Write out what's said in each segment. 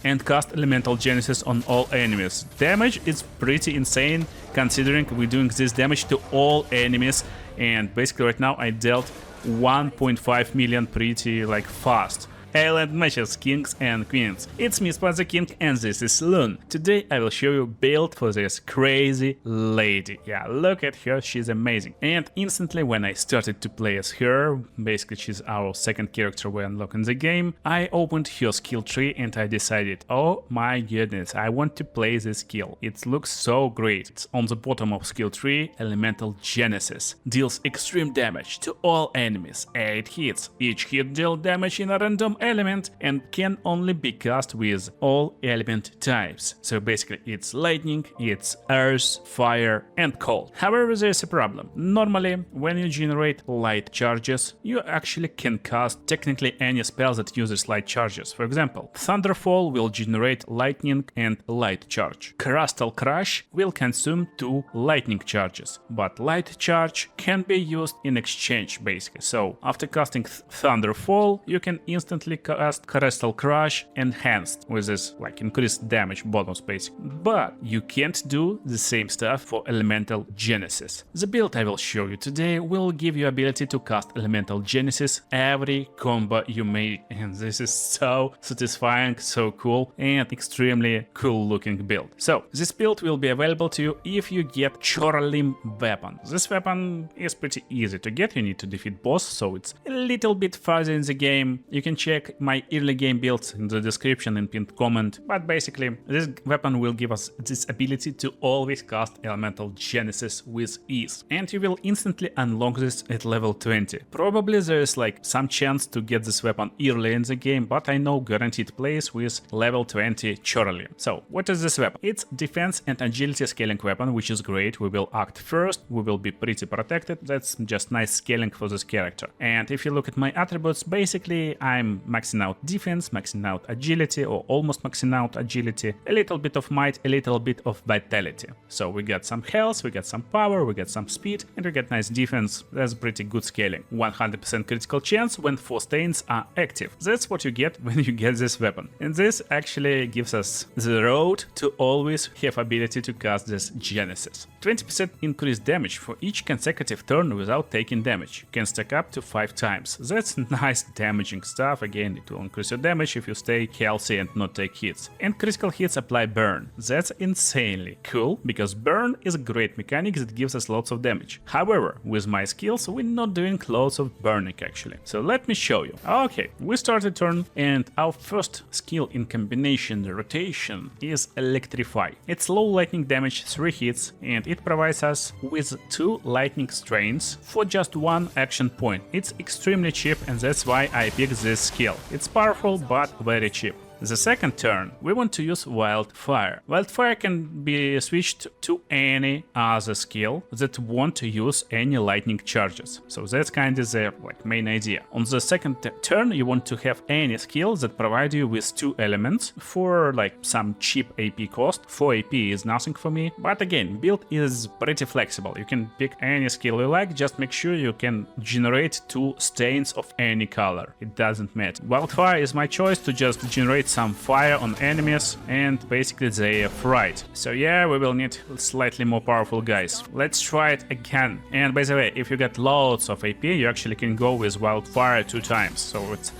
and cast Elemental Genesis on all enemies. Damage is pretty insane considering we're doing this damage to all enemies, and basically right now I dealt 1.5 million pretty like fast. Island matches, kings and queens. It's me, Spud the King, and this is LUNE. Today I will show you build for this crazy lady. Yeah, look at her, she's amazing. And instantly when I started to play as her, basically she's our second character we unlock in the game, I opened her skill tree and I decided, oh my goodness, I want to play this skill. It looks so great. It's on the bottom of skill tree, Elemental Genesis. Deals extreme damage to all enemies, 8 hits. Each hit deals damage in a random element and can only be cast with all element types. So basically it's lightning, it's earth, fire and cold. However, there's a problem. Normally when you generate light charges, you actually can cast technically any spell that uses light charges. For example, Thunderfall will generate lightning and light charge. Crystal Crush will consume 2 lightning charges, but light charge can be used in exchange basically. So after casting Thunderfall, you can instantly cast Crystal Crush enhanced with this like increased damage bonus basically. But you can't do the same stuff for Elemental Genesis. The build I will show you today will give you ability to cast Elemental Genesis every combo you make, and this is so satisfying, so cool, and extremely cool looking build. So this build will be available to you if you get Choralim weapon. This weapon is pretty easy to get, you need to defeat boss, so it's a little bit further in the game. You can check my early game builds in the description and pinned comment, but basically this weapon will give us this ability to always cast Elemental Genesis with ease, and you will instantly unlock this at level 20. Probably there is like some chance to get this weapon early in the game, but I know guaranteed plays with level 20 Choralim. So what is this weapon? It's defense and agility scaling weapon, which is great. We will act first, we will be pretty protected. That's just nice scaling for this character. And if you look at my attributes, basically I'm maxing out defense, maxing out agility, or almost maxing out agility, a little bit of might, a little bit of vitality. So we got some health, we got some power, we got some speed, and we get nice defense. That's pretty good scaling. 100% critical chance when 4 stains are active. That's what you get when you get this weapon. And this actually gives us the road to always have ability to cast this Genesis. 20% increased damage for each consecutive turn without taking damage. Can stack up to 5 times. That's nice damaging stuff. Again, it will increase your damage if you stay healthy and not take hits. And critical hits apply burn. That's insanely cool, because burn is a great mechanic that gives us lots of damage. However, with my skills, we're not doing lots of burning actually. So let me show you. Okay, we start a turn, and our first skill in combination rotation is Electrify. It's low lightning damage, 3 hits, and it provides us with 2 lightning strains for just 1 action point. It's extremely cheap, and that's why I picked this skill. It's powerful but very cheap. The second turn, we want to use Wildfire. Wildfire can be switched to any other skill that won't use any lightning charges. So that's kind of the main idea. On the second turn, you want to have any skill that provide you with 2 elements for some cheap AP cost. 4 AP is nothing for me, but again, build is pretty flexible. You can pick any skill you like, just make sure you can generate 2 stains of any color. It doesn't matter. Wildfire is my choice to just generate some fire on enemies, and basically they are fried. So yeah, we will need slightly more powerful guys. Let's try it again. And by the way, if you get loads of AP, you actually can go with Wildfire 2 times. So it's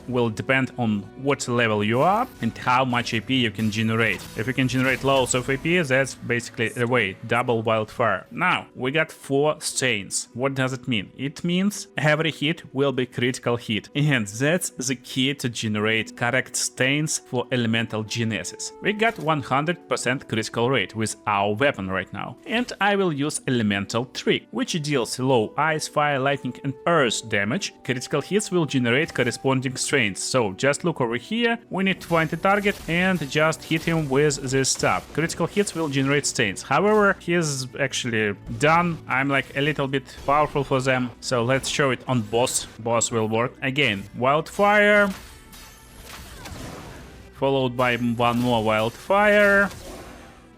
will depend on what level you are and how much AP you can generate. If you can generate loads of AP, that's basically a way, double Wildfire. Now, we got 4 stains. What does it mean? It means every hit will be critical hit, and that's the key to generate correct stains for Elemental Genesis. We got 100% critical rate with our weapon right now, and I will use Elemental Trick, which deals low ice, fire, lightning and earth damage. Critical hits will generate corresponding strains. So just look over here, we need to find the target and just hit him with this stuff. Critical hits will generate stains. However, he's actually done. I'm like a little bit powerful for them, so let's show it on boss. Boss will work. Again, Wildfire, followed by 1 more Wildfire,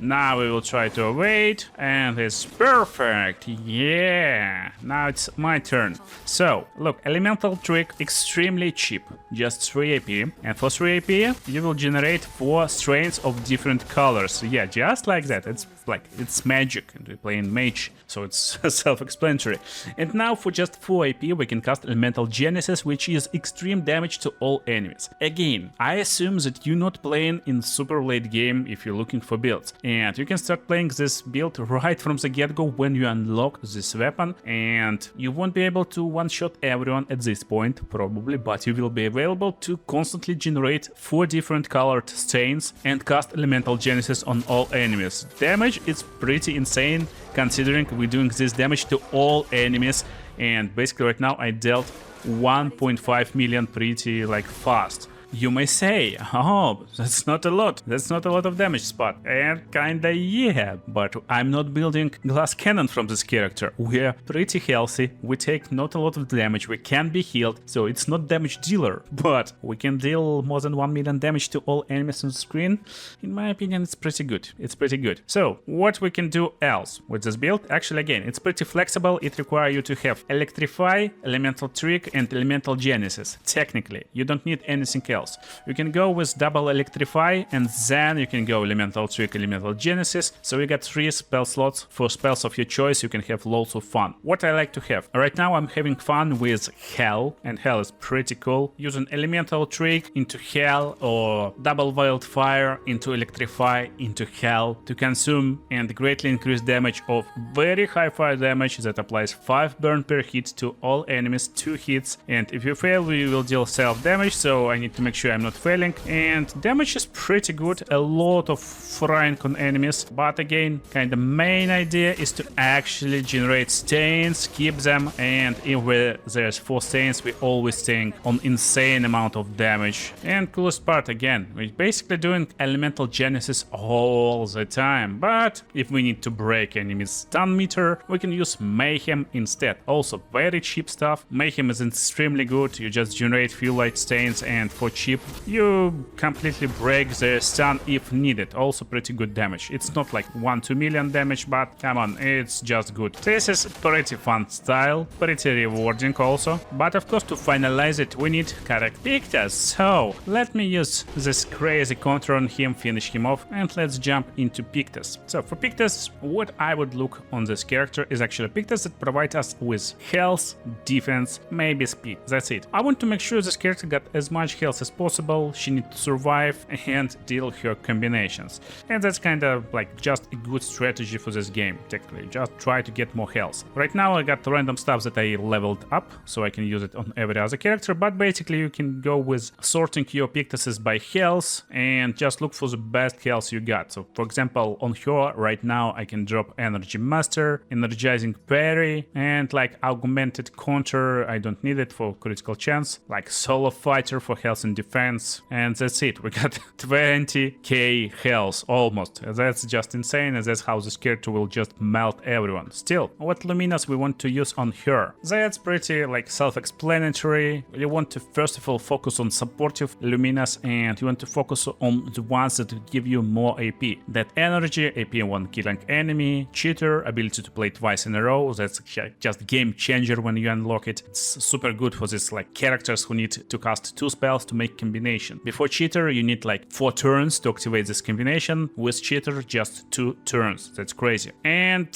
Now we will try to evade, and it's perfect. Yeah, now it's my turn. So, look, elemental trick, extremely cheap, just 3 AP. And for 3 AP, you will generate 4 strains of different colors. Yeah, just like that. It's magic, and we're playing mage, so it's self-explanatory. And now for just 4 AP, we can cast Elemental Genesis, which is extreme damage to all enemies. Again, I assume that you're not playing in super late game if you're looking for builds. And you can start playing this build right from the get-go when you unlock this weapon, and you won't be able to one-shot everyone at this point, probably, but you will be available to constantly generate 4 different colored stains and cast Elemental Genesis on all enemies. Damage is pretty insane considering we're doing this damage to all enemies, and basically right now I dealt 1.5 million pretty fast. You may say, oh, that's not a lot. That's not a lot of damage, Spud. And kinda yeah, but I'm not building glass cannon from this character. We're pretty healthy, we take not a lot of damage, we can be healed, so it's not damage dealer. But we can deal more than 1 million damage to all enemies on the screen. In my opinion, it's pretty good. It's pretty good. So, what we can do else with this build? Actually, again, it's pretty flexible. It requires you to have Electrify, Elemental Trick, and Elemental Genesis. Technically, you don't need anything else. You can go with double Electrify, and then you can go Elemental Trick, Elemental Genesis. So you got 3 spell slots for spells of your choice. You can have loads of fun. What I like to have right now, I'm having fun with Hell, and Hell is pretty cool. Using Elemental Trick into Hell, or double Wildfire into Electrify into Hell to consume and greatly increase damage of very high fire damage that applies 5 burn per hit to all enemies, 2 hits, and if you fail, we will deal self damage. So I need to make sure I'm not failing, and damage is pretty good, a lot of frying on enemies, but again, kinda main idea is to actually generate stains, keep them, and if there's 4 stains, we always staying on insane amount of damage. And coolest part, again, we're basically doing Elemental Genesis all the time, but if we need to break enemies stun meter, we can use Mayhem instead. Also very cheap stuff. Mayhem is extremely good, you just generate few light stains, and for cheap, you completely break the stun if needed. Also pretty good damage. It's not like 1-2 million damage, but come on, it's just good. This is pretty fun style, pretty rewarding also. But of course, to finalize it, we need correct Pictus. So let me use this crazy counter on him, finish him off, and let's jump into Pictus. So for Pictus, what I would look on this character is actually Pictus that provides us with health, defense, maybe speed. That's it. I want to make sure this character got as much health as possible. She needs to survive and deal her combinations, and that's kind of just a good strategy for this game. Technically, just try to get more health. Right now I got random stuff that I leveled up, so I can use it on every other character, but basically you can go with sorting your Pictuses by health and just look for the best health you got. So for example, on her right now I can drop Energy Master, Energizing Parry, and augmented counter. I don't need it for critical chance, Solo Fighter for health and defense, and that's it. We got 20k health almost. That's just insane, and that's how this character will just melt everyone. Still, what Luminas we want to use on her? That's pretty self-explanatory. You want to first of all focus on supportive Luminas, and you want to focus on the ones that give you more AP. That energy, AP when killing enemy, cheater, ability to play twice in a row. That's just game changer when you unlock it. It's super good for this characters who need to cast 2 spells to make combination. Before cheater, you need 4 turns to activate this combination. With cheater, just 2 turns. That's crazy. And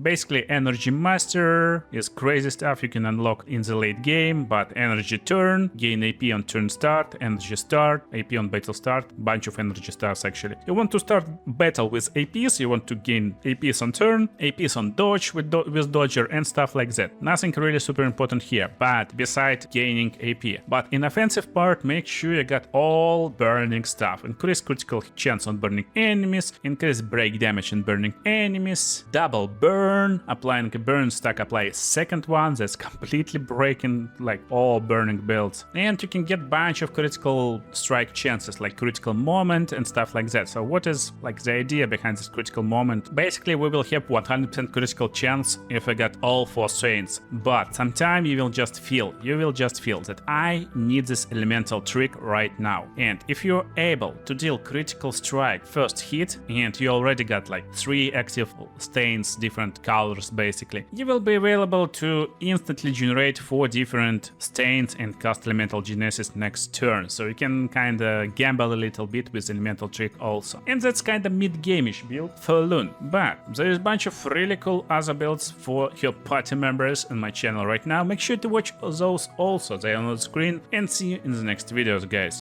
basically, Energy Master is crazy stuff you can unlock in the late game, but energy turn, gain AP on turn start, energy start, AP on battle start, bunch of energy stars actually. You want to start battle with APs, you want to gain APs on turn, APs on dodge with dodger and stuff like that. Nothing really super important here, but besides gaining AP. But in offensive part, make sure you got all burning stuff. Increase critical chance on burning enemies, increase break damage on burning enemies, double burn, applying a burn stack, apply a second one, that's completely breaking all burning builds. And you can get bunch of critical strike chances, critical moment and stuff like that. So what is the idea behind this critical moment? Basically, we will have 100% critical chance if I got all 4 strains, but sometime you will just feel that I need this elemental trick right now. And if you're able to deal critical strike first hit, and you already got like 3 active stains, different colors basically, you will be available to instantly generate 4 different stains and cast Elemental Genesis next turn, so you can kinda gamble a little bit with Elemental Trick also. And that's kinda mid-game-ish build for LUNE, but there is a bunch of really cool other builds for your party members on my channel right now. Make sure to watch those also, they are on the screen, and see you in the next videos, guys.